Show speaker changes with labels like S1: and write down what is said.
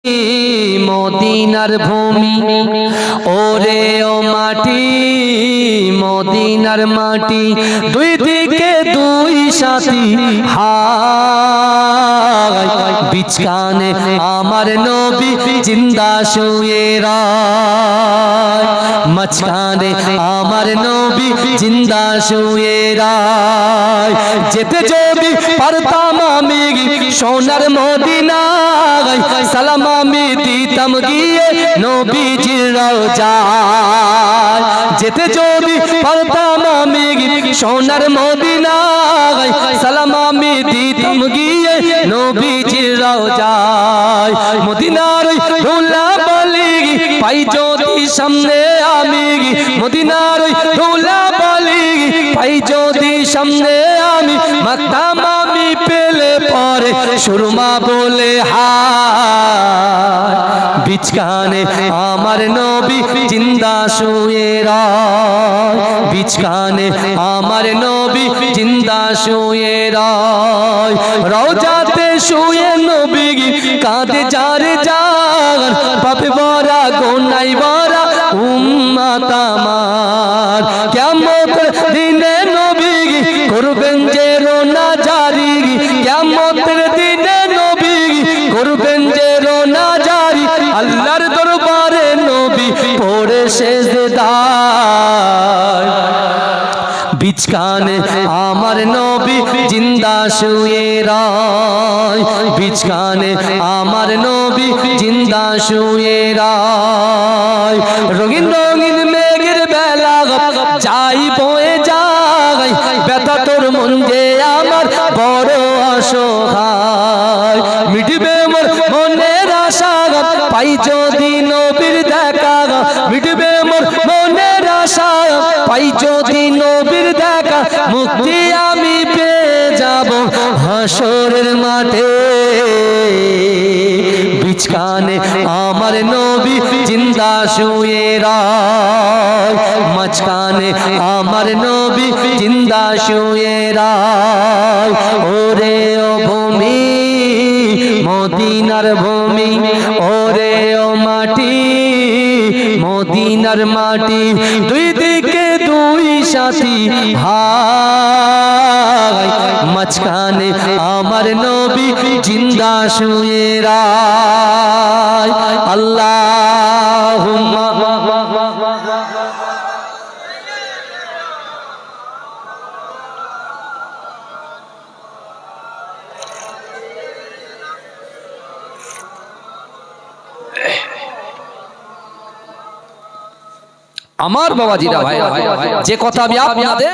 S1: মদিনার ভূমি ওরে ও মাটি, মদিনার মাটি দুই দিকে দুই সাথী হায়, বিছখানে আমার নবী জিন্দা শুয়ে রায়, মাঝখানে আমার নবী জিন্দা শুয়ে রায়। যেতে যদি পারতাম আমি সোনার মদিনায়, সালাম আমি দিতাম গিয়ে নবীজির রওজায়। যেতে যদি পারতাম আমি সোনার মদিনায়, সালাম আমি দিতাম গিয়ে নবীজির রওজায়। মদিনার ধুলা বালি পাই যদি সামনে আমি, মদিনার ধুলা বালি পাই যদি সামনে আমি, মাখতাম আমি পেলে পরে সুরমা বলে হায়, বিছখানে আমার নবী জিন্দা শুয়ে রায়, বিছখানে আমার নবী জিন্দা শুয়ে রায়। রওজাতে শুয়ে নবী কাঁদে যার যার, পাপে ভরা গোনাই ভরা উম্মত আমার। কিয়ামতের দিনে নবী করবেন যে রোনা জারি, কিয়ামতের দিনে নবী করবেন যে রোনা জারি, আল্লাহর দরবারে নবী পড়ে সেজদায়। বিছখানে আমার নবী জিন্দা শুয়ে রায়, বিছখানে আমার নবী জিন্দা শুয়ে রায়। রঙিন রঙিন মেঘের বেলা যাই বয়ে যায়, ব্যথা তোর মন যে আমার বড় অসহায়। মিটবে মোর মনের আশা পাই যদি নবীর দেখা, মিটবে মোর মনের আশা পাই যদি নবীর দেখা, মুক্তি আমি পেয়ে যাব হাসরের মাঠে। বিছখানে আমার নবী জিন্দা শুয়ে রায়, মাঝখানে আমার নবী জিন্দা শুয়ে রায়। ওরে ও ভূমি মদিনার ভূমি, ওরে ও মাটি মদিনার মাটি দুই দিকে দুই সাথী হায়, মাঝখানে আমার নবী জিন্দা শুয়ে রায়। আল্লাহুম্মা আমার বাবাজিরা ভাই, যে কথা আমি আপনাদের